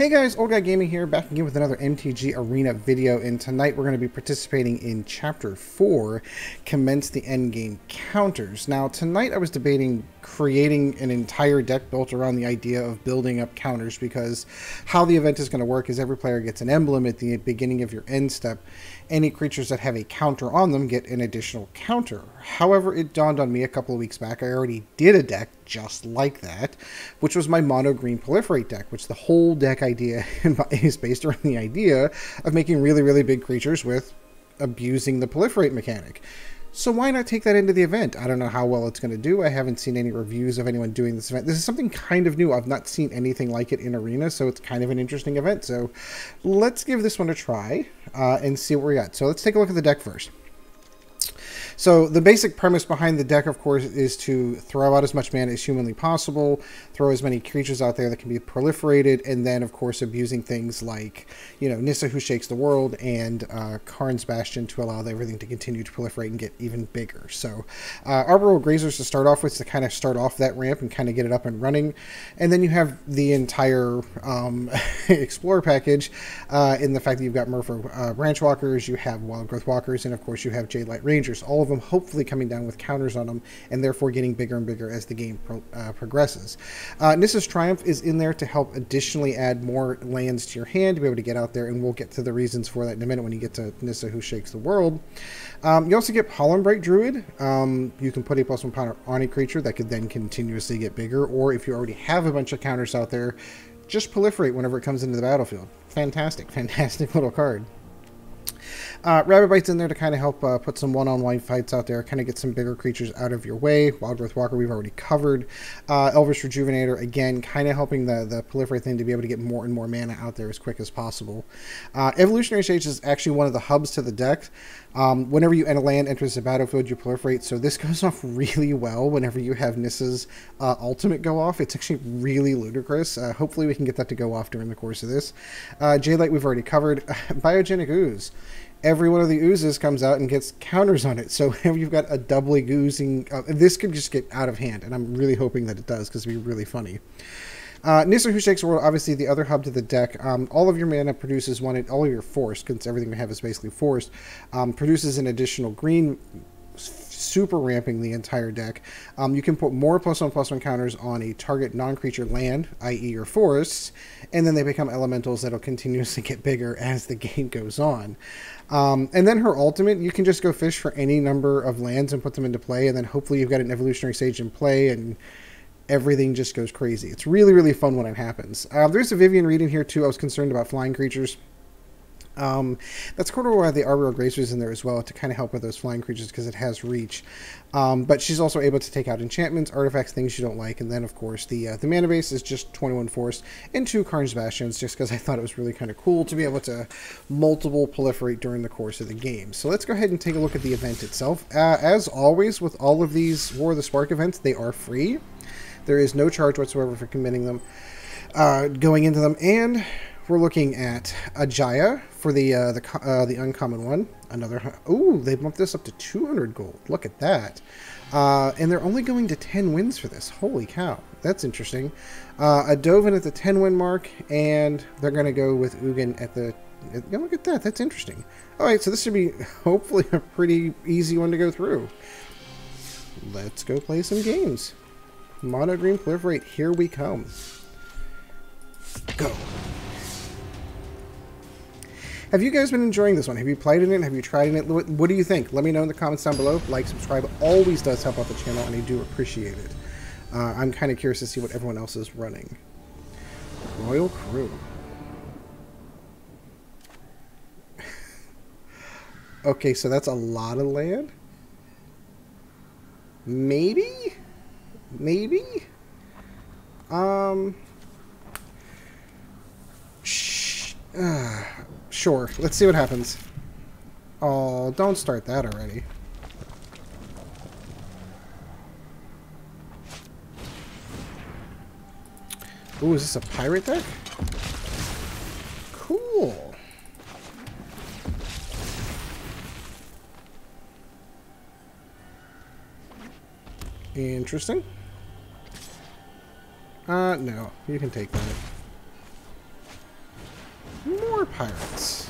Hey guys, Old Guy Gaming here, back again with another MTG Arena video, and tonight we're going to be participating in Chapter 4, Commence the Endgame Counters. Now, tonight I was debating creating an entire deck built around the idea of building up counters, because how the event is going to work is every player gets an emblem at the beginning of your end step. Any creatures that have a counter on them get an additional counter. However, it dawned on me a couple of weeks back, I already did a deck just like that, which was my Mono Green Proliferate deck, which the whole deck idea is based around the idea of making really, really big creatures with abusing the Proliferate mechanic. So why not take that into the event? I don't know how well it's going to do. I haven't seen any reviews of anyone doing this event. This is something kind of new. I've not seen anything like it in Arena, so it's kind of an interesting event. So let's give this one a try and see what we got. So let's take a look at the deck first. So the basic premise behind the deck, of course, is to throw out as much mana as humanly possible, throw as many creatures out there that can be proliferated, and then, of course, abusing things like, you know, Nissa, who shakes the world, and Karn's Bastion to allow everything to continue to proliferate and get even bigger. So Arboreal Grazer to start off with, to kind of start off that ramp and kind of get it up and running. And then you have the entire Explorer package in the fact that you've got Merfolk Branchwalkers, you have Wildgrowth Walkers, and, of course, you have Jadelight Rangers, all of them hopefully coming down with counters on them, and therefore getting bigger and bigger as the game progresses. Nissa's Triumph is in there to help additionally add more lands to your hand to be able to get out there, and we'll get to the reasons for that in a minute when you get to Nissa, who shakes the world. You also get Pollenbright Druid. You can put a +1 counter on a creature that could then continuously get bigger, or if you already have a bunch of counters out there, just proliferate whenever it comes into the battlefield. Fantastic, fantastic little card. Rabid Bite's in there to kind of help put some one-on-one fights out there, kind of get some bigger creatures out of your way. Wildgrowth Walker we've already covered. Elvish Rejuvenator, again, kind of helping the proliferate thing to be able to get more and more mana out there as quick as possible. Evolutionary Stage is actually one of the hubs to the deck. Whenever you end a land enters the battlefield, you proliferate, so this goes off really well whenever you have Nissa's ultimate go off. It's actually really ludicrous. Hopefully we can get that to go off during the course of this. Jadelight we've already covered. Biogenic Ooze. Every one of the oozes comes out and gets counters on it. So if you've got a doubly oozing, this could just get out of hand, and I'm really hoping that it does, because it'd be really funny. Nissa, who shakes the world, obviously the other hub to the deck. All of your mana produces one, all of your force, because everything we have is basically forced, produces an additional green, super ramping the entire deck. You can put more +1/+1 counters on a target non-creature land, i.e. your forests, and then they become elementals that'll continuously get bigger as the game goes on. And then her ultimate, you can just go fish for any number of lands and put them into play, and then hopefully you've got an Evolutionary Sage in play, and everything just goes crazy. It's really, really fun when it happens. There's a Vivien Reid in here too. I was concerned about flying creatures. That's kind of why the Arboreal Grazer is in there as well, to kind of help with those flying creatures, because it has reach. But she's also able to take out enchantments, artifacts, things you don't like, and then of course the mana base is just 21 force and 2 Karn's Bastions, just because I thought it was really kind of cool to be able to multiple proliferate during the course of the game. So let's go ahead and take a look at the event itself. As always with all of these War of the Spark events, they are free. There is no charge whatsoever for committing them, going into them, and we're looking at a Jaya for the uncommon one. Another, ooh, they bumped this up to 200 gold. Look at that. And they're only going to 10 wins for this. Holy cow, that's interesting. A Dovin at the 10 win mark, and they're going to go with Ugin at the. Look at that. That's interesting. All right, so this should be hopefully a pretty easy one to go through. Let's go play some games. Mono Green Proliferate, here we come. Go. Have you guys been enjoying this one? Have you played in it? Have you tried in it? What do you think? Let me know in the comments down below. Like, subscribe. Always does help out the channel, and I do appreciate it. I'm kind of curious to see what everyone else is running. Royal Crew. Okay, so that's a lot of land? Maybe? Maybe? Sure, let's see what happens. Oh, don't start that already. Ooh, is this a pirate deck? Cool. Interesting. No, you can take that. more pirates.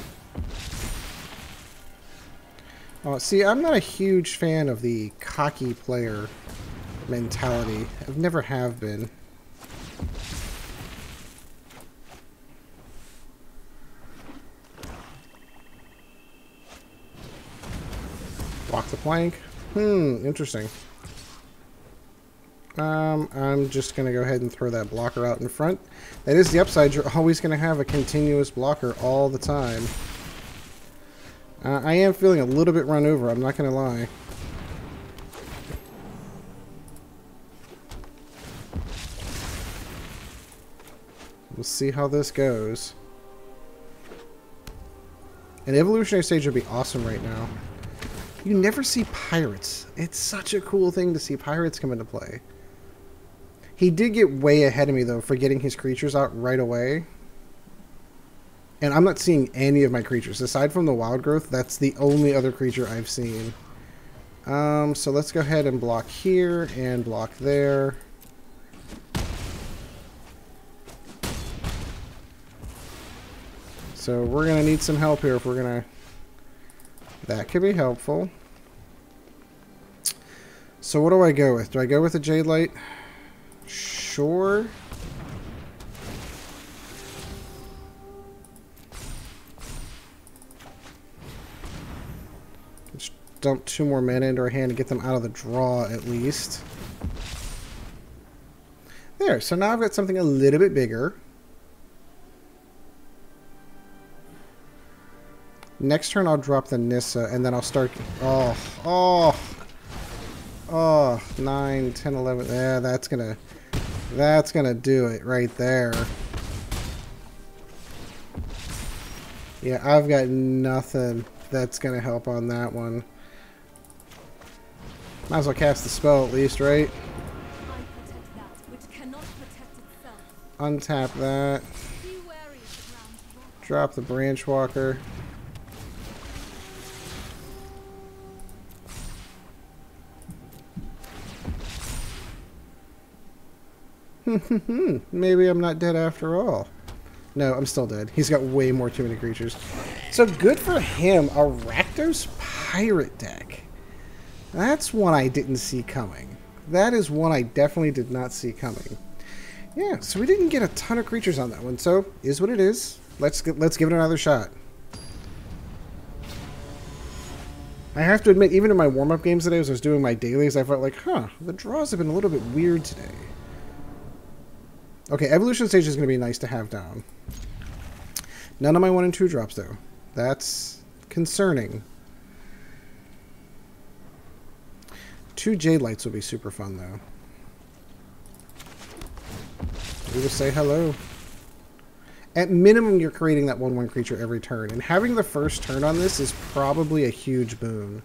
Oh, see, I'm not a huge fan of the cocky player mentality. I've never have been. Block the plank. Interesting. I'm just going to go ahead and throw that blocker out in front. That is the upside. You're always going to have a continuous blocker all the time. I am feeling a little bit run over, I'm not going to lie. We'll see how this goes. An evolutionary stage would be awesome right now. You never see pirates. It's such a cool thing to see pirates come into play. He did get way ahead of me, though, for getting his creatures out right away. And I'm not seeing any of my creatures. Aside from the Wildgrowth, that's the only other creature I've seen. So let's go ahead and block here and block there. So we're going to need some help here if we're going to... That could be helpful. So what do I go with? Do I go with a Jadelight? Sure. Just dump 2 more mana into our hand to get them out of the draw at least. There, so now I've got something a little bit bigger. Next turn I'll drop the Nissa, and then I'll start... Oh, 9, 10, 11... Yeah, that's gonna do it right there. Yeah, I've got nothing that's gonna help on that one. Might as well cast the spell at least, right? Untap that. Drop the Branchwalker. Maybe I'm not dead after all. No, I'm still dead. He's got way more too many creatures. So good for him. A Rakdos pirate deck. That's one I didn't see coming. That is one I definitely did not see coming. Yeah, so we didn't get a ton of creatures on that one. So, is what it is. Let's give it another shot. I have to admit, even in my warm-up games today, as I was doing my dailies, I felt like, the draws have been a little bit weird today. Okay, evolution stage is going to be nice to have down. None of my 1 and 2 drops, though. That's concerning. 2 Jadelights will be super fun, though. We will say hello. At minimum, you're creating that 1/1 creature every turn, and having the first turn on this is probably a huge boon.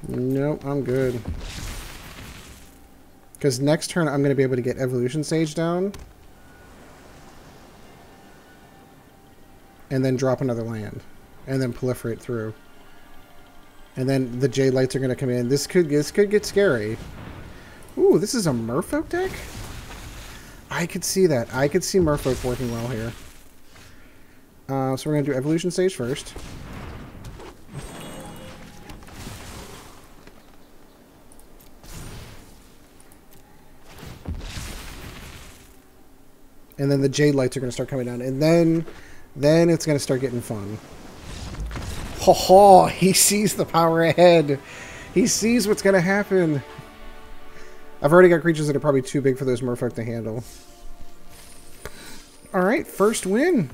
Nope, I'm good. Because next turn I'm going to be able to get Evolution Sage down. And then drop another land. And then proliferate through. And then the Jadelights are going to come in. This could get scary. Ooh, this is a Merfolk deck? I could see that. I could see Merfolk working well here. So we're going to do Evolution Sage first. And then the Jadelights are going to start coming down. And then it's going to start getting fun. Ho ho! He sees the power ahead. He sees what's going to happen. I've already got creatures that are probably too big for those Merfolk to handle. Alright, first win.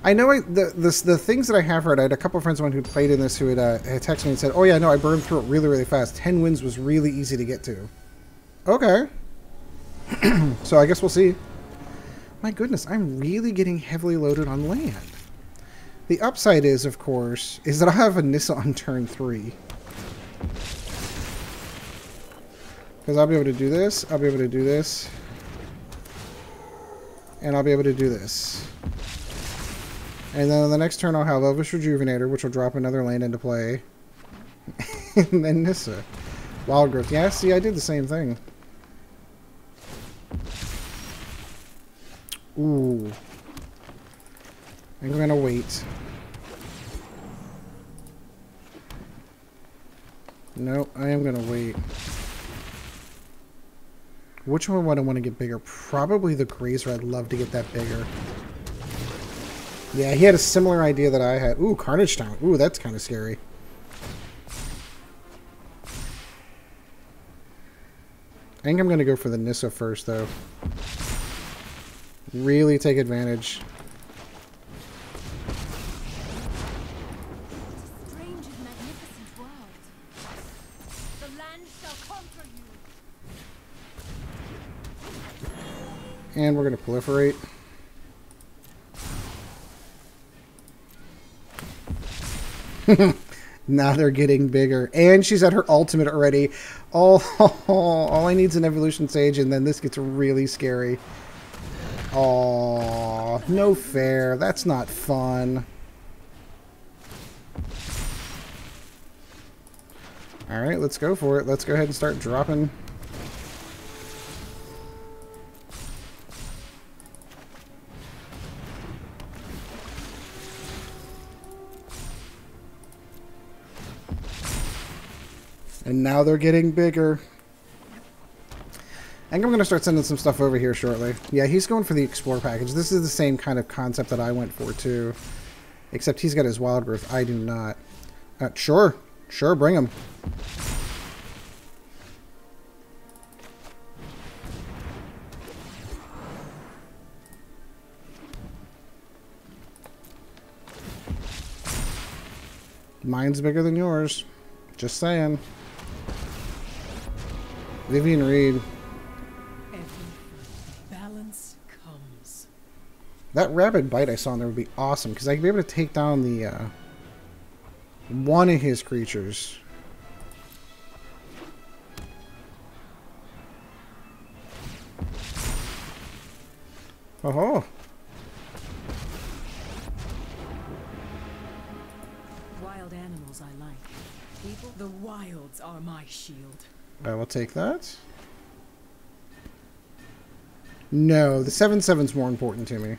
I know the things that I have heard, I had a couple of friends of mine who played in this who had texted me and said, oh yeah, no, I burned through it really, really fast. 10 wins was really easy to get to. Okay. So I guess we'll see. My goodness, I'm really getting heavily loaded on land. The upside is, of course, is that I have a Nissa on turn 3. Because I'll be able to do this, I'll be able to do this, and I'll be able to do this. And then on the next turn I'll have Elvish Rejuvenator, which will drop another land into play. And then Nissa. Wildgrowth. Yeah, see, I did the same thing. Ooh. I'm gonna wait. No, I am gonna wait. Which one would I want to get bigger? Probably the Grazer. I'd love to get that bigger. Yeah, he had a similar idea that I had. Ooh, Carnage Town. Ooh, that's kind of scary. I think I'm going to go for the Nissa first, though. Really take advantage. Strange and magnificent world. The land shall conquer you. And we're going to proliferate. Now they're getting bigger. And she's at her ultimate already. All I need is an evolution stage, and then this gets really scary. Oh, no fair. That's not fun. Alright, let's go for it. Let's go ahead and start dropping. And now they're getting bigger. I think I'm going to start sending some stuff over here shortly. Yeah, he's going for the Explore package. This is the same kind of concept that I went for, too. Except he's got his Wildgrowth. I do not. Sure. Sure, bring him. Mine's bigger than yours. Just saying. Vivien Reid. Balance comes. That Rabid Bite I saw in there would be awesome, because I could be able to take down the one of his creatures. Oh. Wild animals I like. People, the wilds are my shield. I will take that. No, the 7/7's more important to me.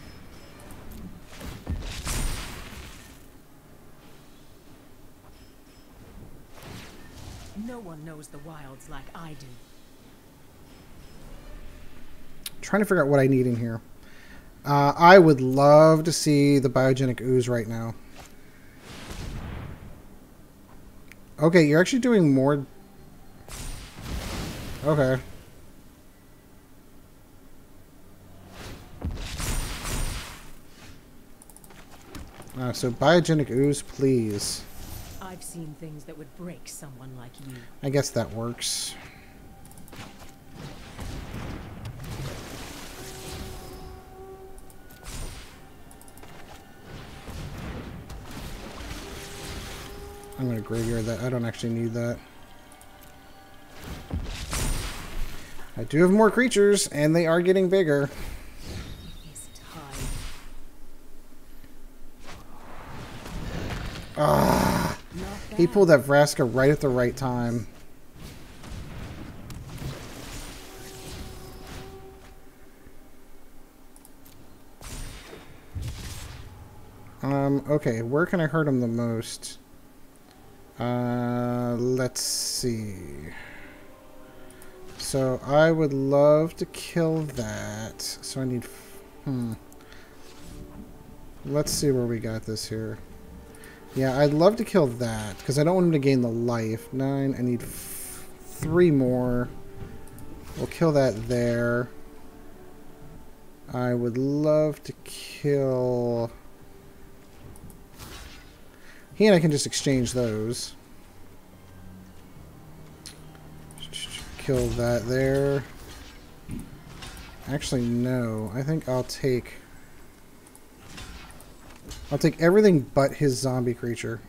No one knows the wilds like I do. Trying to figure out what I need in here. I would love to see the Biogenic Ooze right now. Okay, you're actually doing more. Okay. So Biogenic Ooze, please. I've seen things that would break someone like you. I guess that works. I'm going to graveyard that. I don't actually need that. I do have more creatures, and they are getting bigger. It's time. Ah! He pulled that Vraska right at the right time. Okay, where can I hurt him the most? Let's see. So I would love to kill that. So I need... Let's see where we got this here. Yeah, I'd love to kill that, because I don't want him to gain the life. 9, I need 3 more. We'll kill that there. I would love to kill... He and I can just exchange those. Kill that there. Actually, no. I think I'll take everything but his zombie creature.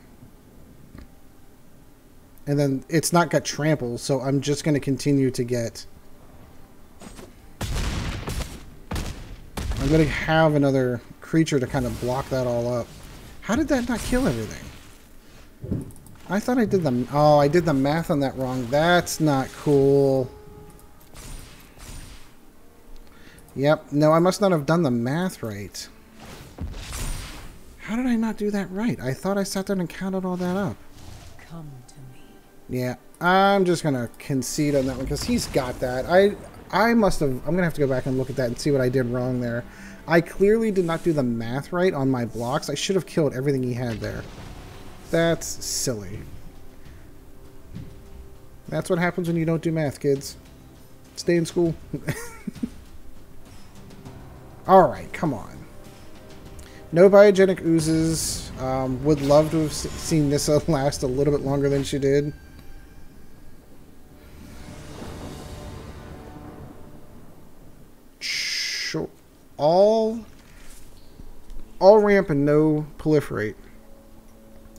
And then it's not got trample, so I'm just going to continue to get... I'm going to have another creature to kind of block that all up. How did that not kill everything? I thought I did the... Oh, I did the math on that wrong. That's not cool. Yep. No, I must not have done the math right. How did I not do that right? I thought I sat down and counted all that up. Come to me. Yeah, I'm just going to concede on that one because he's got that. I must have... I'm going to have to go back and look at that and see what I did wrong there. I clearly did not do the math right on my blocks. I should have killed everything he had there. That's silly. That's what happens when you don't do math, kids. Stay in school. Alright, come on. No Biogenic Oozes. Would love to have seen Nissa last a little bit longer than she did. Sure. All ramp and no proliferate.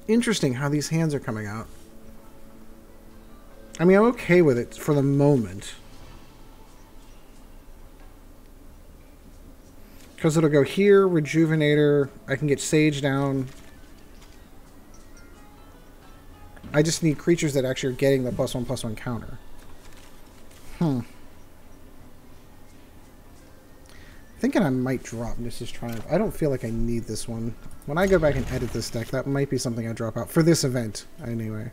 Interesting how these hands are coming out. I mean, I'm okay with it for the moment. Because it'll go here, Rejuvenator. I can get Sage down. I just need creatures that actually are getting the +1/+1 counter. Thinking I might drop Nissa's Triumph. I don't feel like I need this one. When I go back and edit this deck, that might be something I drop out. For this event, anyway.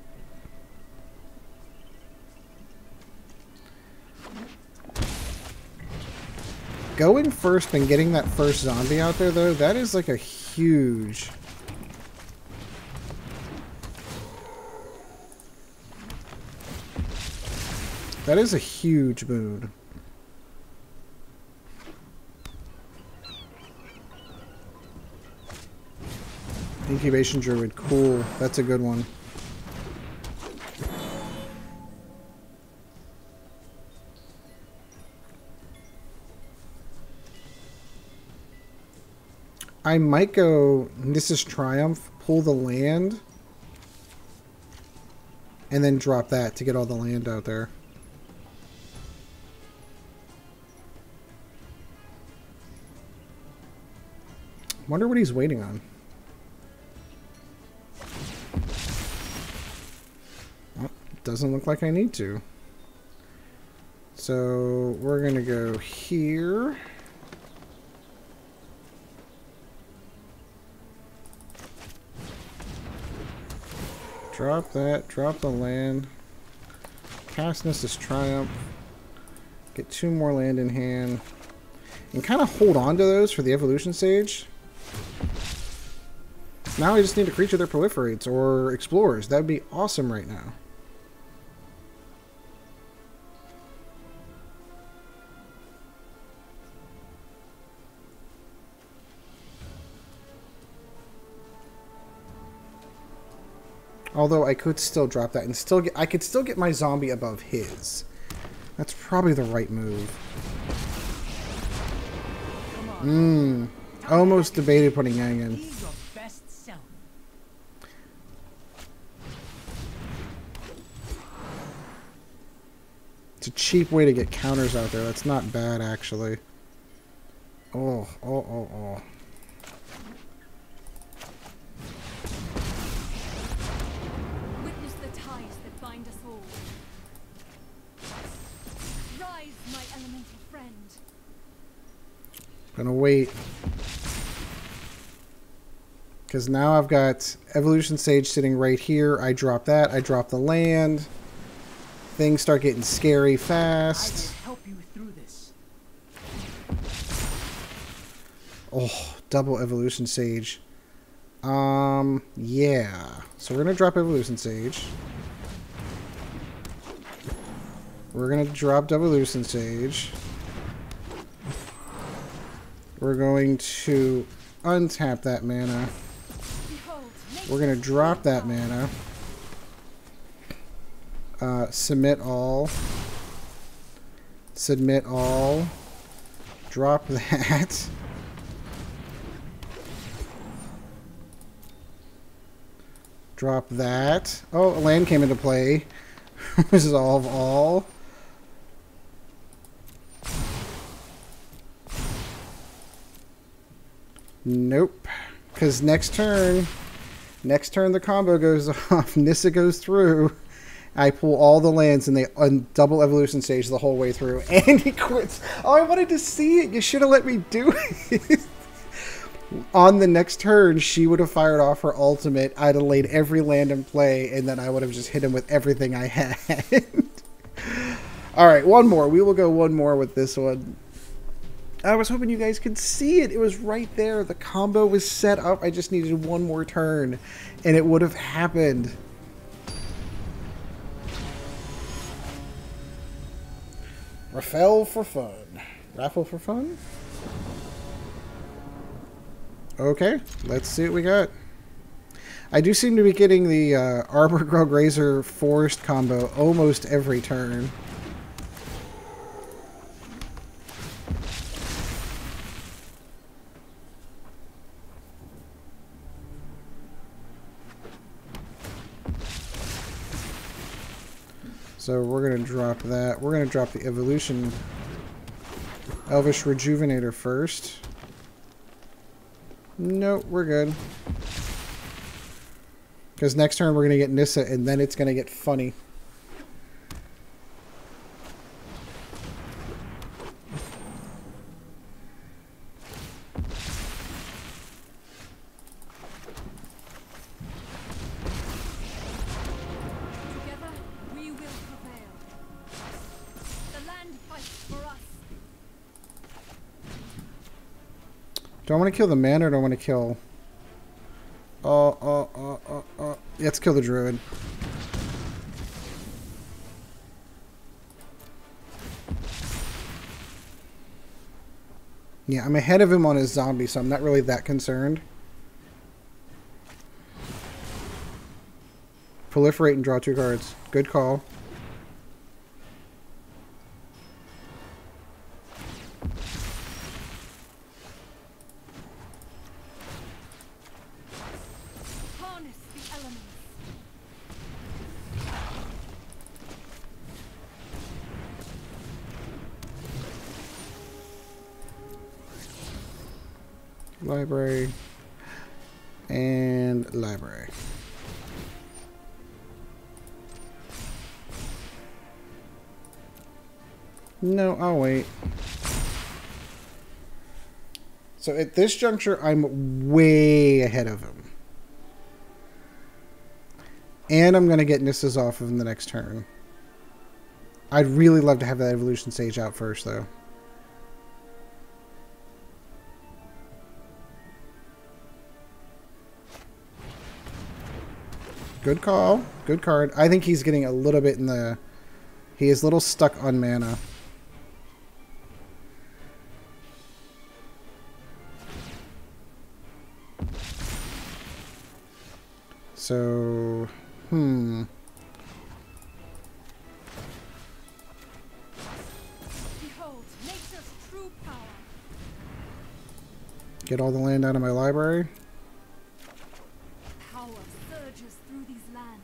Going first and getting that first zombie out there, though, that is like a huge... That is a huge boon. Incubation Druid, cool. That's a good one. I might go Nissa's Triumph, pull the land, and then drop that to get all the land out there. Wonder what he's waiting on. Well, doesn't look like I need to. So we're going to go here. Drop that, drop the land. Cast Nissa's Triumph. Get 2 more land in hand. And kind of hold on to those for the Evolution Sage. Now I just need a creature that proliferates or explores. That would be awesome right now. Although I could still drop that and still get, I could still get my zombie above his. That's probably the right move. Almost debated putting Yang in. It's a cheap way to get counters out there. That's not bad, actually. Oh. Witness the ties that bind us all. Rise, my elemental friend. Gonna wait. Because now I've got Evolution Sage sitting right here. I drop that. I drop the land. Things start getting scary fast. I will help you through this. Oh, double Evolution Sage. Yeah. So we're gonna drop Evolution Sage. We're gonna drop Evolution Sage. We're going to untap that mana. We're going to drop that mana. Submit all. Submit all. Drop that. Drop that. Oh, a land came into play. Resolve all. Nope. Because next turn, Next turn the combo goes off. Nissa goes through. I pull all the lands and they double evolution stage the whole way through. And he quits. Oh, I wanted to see it. You should have let me do it. On the next turn, she would have fired off her ultimate. I'd have laid every land in play, and then I would have just hit him with everything I had. All right, one more. We will go one more with this one. I was hoping you guys could see it. It was right there. The combo was set up. I just needed one more turn, and it would have happened. Raffle for fun. Raffle for fun? Okay, let's see what we got. I do seem to be getting the Arboreal Grazer Forest combo almost every turn. So we're going to drop that. We're going to drop the Evolution Elvish Rejuvenator first. Nope, we're good. Because next turn we're going to get Nissa, and then it's going to get funny. Together, we will prevail. The land fights for us. Do I want to kill the man or do I want to kill... Let's kill the druid. Yeah, I'm ahead of him on his zombie, so I'm not really that concerned. Proliferate and draw 2 cards. Good call. Harness the elements. Library. And library. No, I'll wait. So at this juncture, I'm way ahead of him. And I'm going to get Nissa's off of him the next turn. I'd really love to have that evolution stage out first, though. Good call. Good card. I think he's getting a little bit in the... He is a little stuck on mana. So... Behold, nature's true power. Get all the land out of my library. Power surges through these lands.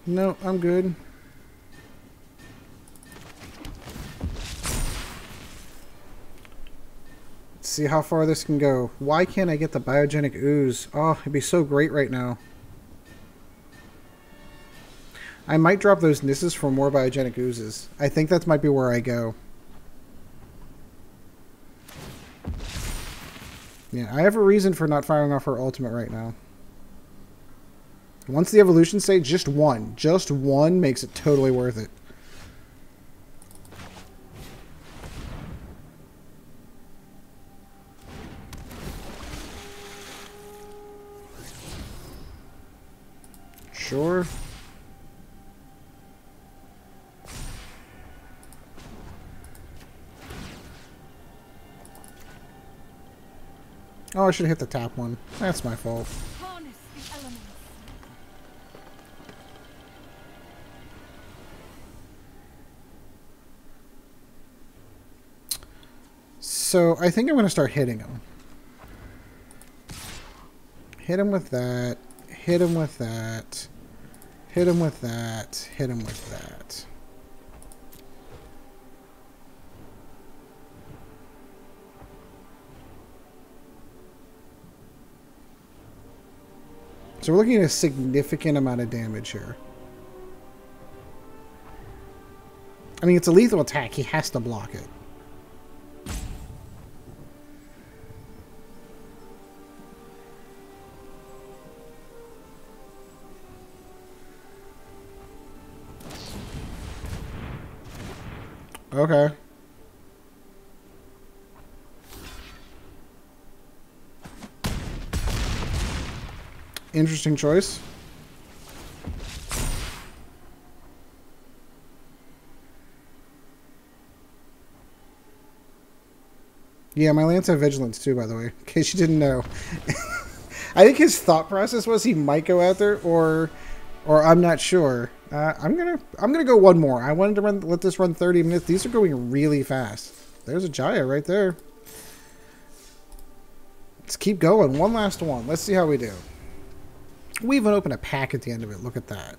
No, I'm good. Let's see how far this can go. Why can't I get the Biogenic Ooze? Oh, it'd be so great right now. I might drop those Nissas for more Biogenic Oozes. I think that might be where I go. Yeah, I have a reason for not firing off her ultimate right now. Once the evolution stage, just one makes it totally worth it. Sure. Oh, I should have hit the top one. That's my fault. Harness the elements. So I think I'm going to start hitting him. Hit him with that. Hit him with that. Hit him with that. Hit him with that. So we're looking at a significant amount of damage here. I mean, it's a lethal attack. He has to block it. Okay. Interesting choice. Yeah, my Lance have Vigilance too, by the way, in case you didn't know. I think his thought process was he might go out there, or I'm not sure. I'm gonna go one more. I wanted to let this run 30 minutes. These are going really fast. There's a Jaya right there. Let's keep going. One last one. Let's see how we do. We even opened a pack at the end of it. Look at that.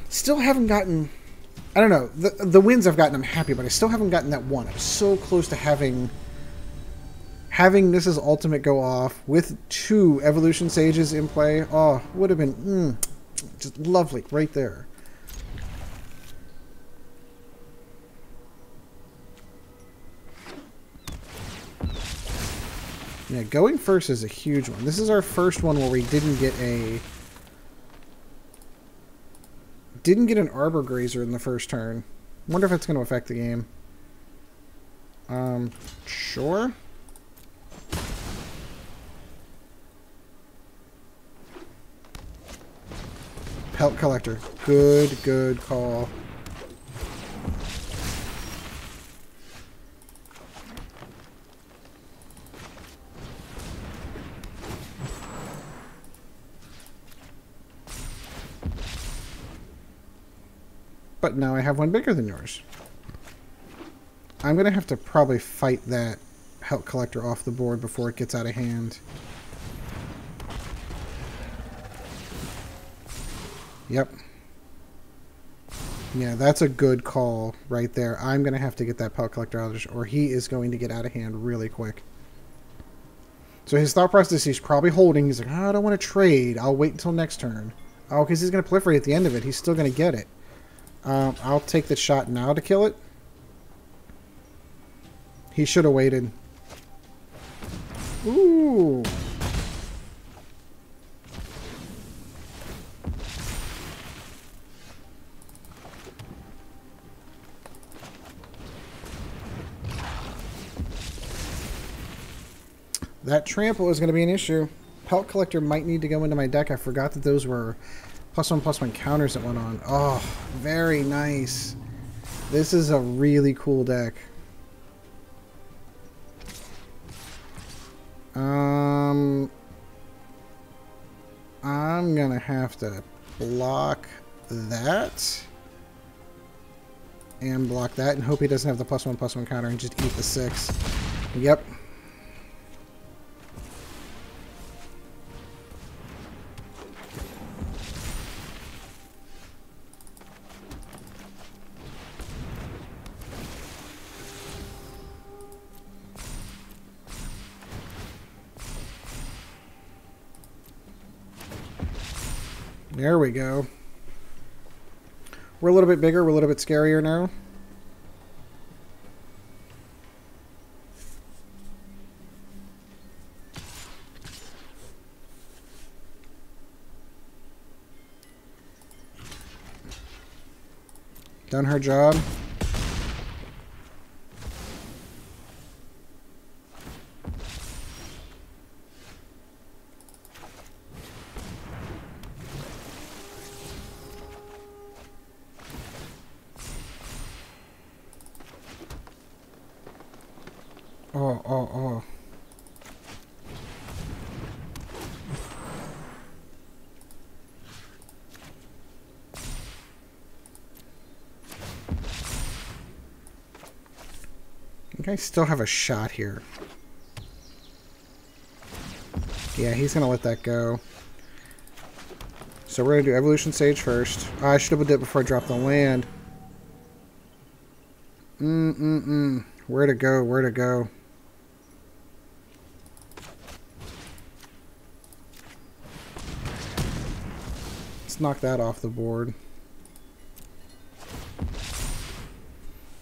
Still haven't gotten... I don't know. The wins I've gotten, I'm happy, but I still haven't gotten that one. I'm so close to having Nissa's ultimate go off with 2 Evolution Sages in play. Oh, would have been just lovely right there. Yeah, going first is a huge one. This is our first one where we didn't get an Arboreal Grazer in the first turn. Wonder if it's going to affect the game. Sure. Pelt Collector. Good call. But now I have one bigger than yours. I'm going to have to probably fight that Pelt Collector off the board before it gets out of hand. Yep. Yeah, that's a good call right there. I'm going to have to get that Pelt Collector out, or he is going to get out of hand really quick. So his thought process, he's probably holding. He's like, oh, I don't want to trade. I'll wait until next turn. Oh, because he's going to proliferate at the end of it. He's still going to get it. I'll take the shot now to kill it. He should have waited. Ooh. That trample is going to be an issue. Pelt Collector might need to go into my deck. I forgot that those were +1/+1 counters that went on. Oh, very nice. This is a really cool deck. I'm gonna have to block that and block that and hope he doesn't have the +1/+1 counter and just eat the 6. Yep. There we go. We're a little bit bigger. We're a little bit scarier now. Done her job. Oh. I think I still have a shot here. Yeah, he's going to let that go. So we're going to do Evolution Sage first. Oh, I should have did it before I dropped the land. Where to go? let's knock that off the board.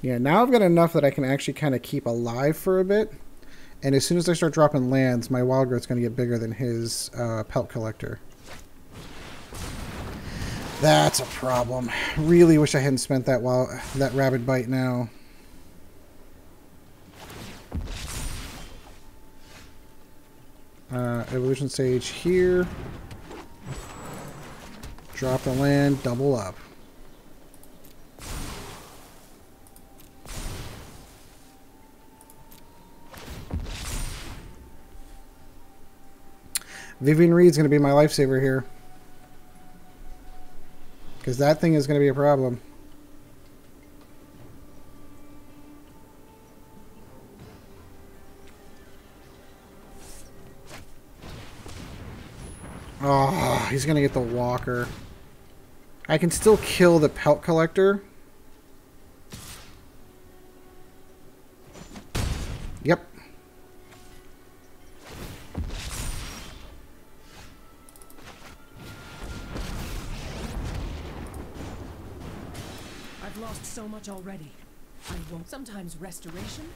Yeah, now I've got enough that I can actually kind of keep alive for a bit. And as soon as I start dropping lands, my Wildgrowth's going to get bigger than his pelt collector. That's a problem. Really wish I hadn't spent that Rabid Bite now. Evolution Sage here. Drop the land, double up. Vivien Reid's going to be my lifesaver here. Because that thing is going to be a problem. Oh, he's going to get the Walker. I can still kill the Pelt Collector. Yep. I've lost so much already. I won't. Sometimes restoration?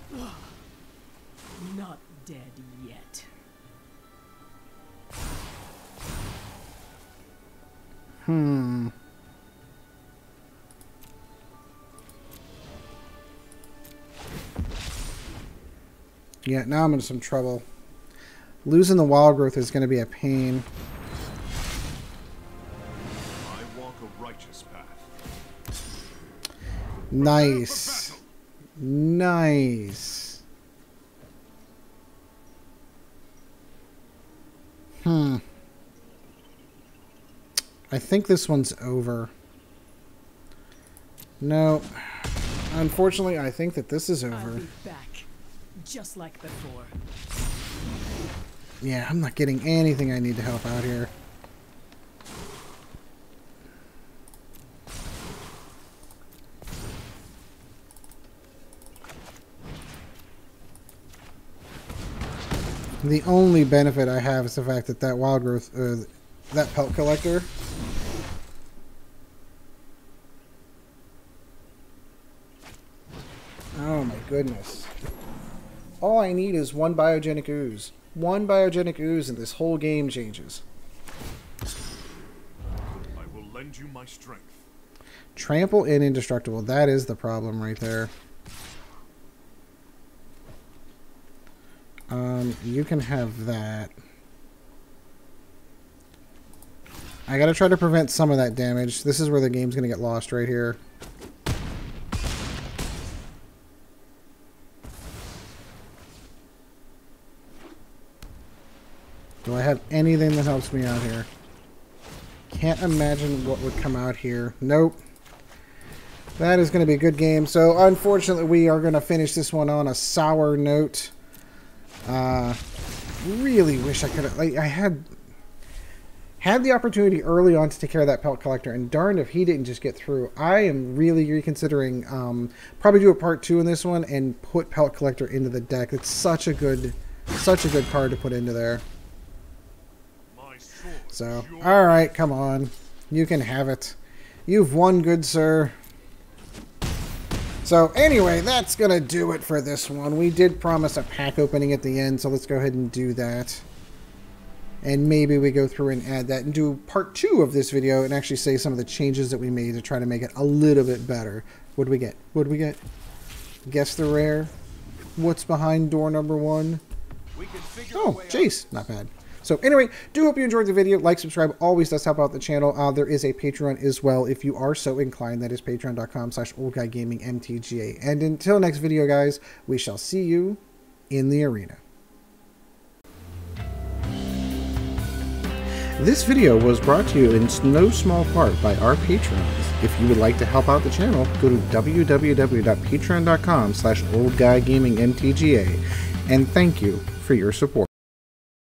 Not dead yet. Yeah, now I'm in some trouble. Losing the Wildgrowth is going to be a pain. I walk a righteous path. Nice. Nice. I think this one's over. No. Unfortunately, I think that this is over. I'll be back, just like before. Yeah, I'm not getting anything I need to help out here. The only benefit I have is the fact that that Wildgrowth, that Pelt Collector, oh my goodness. All I need is one Biogenic Ooze. One Biogenic Ooze and this whole game changes. I will lend you my strength. Trample and Indestructible. That is the problem right there. You can have that. I gotta try to prevent some of that damage. This is where the game's gonna get lost right here. Do I have anything that helps me out here? Can't imagine what would come out here. Nope. That is going to be a good game. So, unfortunately, we are going to finish this one on a sour note. Really wish I could have... Like, I had the opportunity early on to take care of that Pelt Collector, and darned if he didn't just get through. I am really reconsidering probably do a part 2 in this one and put Pelt Collector into the deck. It's such a good card to put into there. So, alright, come on. You can have it. You've won, good sir. So, anyway, that's going to do it for this one. We did promise a pack opening at the end, so let's go ahead and do that. And maybe we go through and add that and do part 2 of this video and actually say some of the changes that we made to try to make it a little bit better. What do we get? What do we get? Guess the rare. What's behind door number 1? Oh, Jace. Not bad. So anyway, do hope you enjoyed the video. Like, subscribe, always does help out the channel. There is a Patreon as well if you are so inclined. That is patreon.com/oldguygamingmtga. And until next video, guys, we shall see you in the arena. This video was brought to you in no small part by our patrons. If you would like to help out the channel, go to www.patreon.com/oldguygamingmtga. And thank you for your support.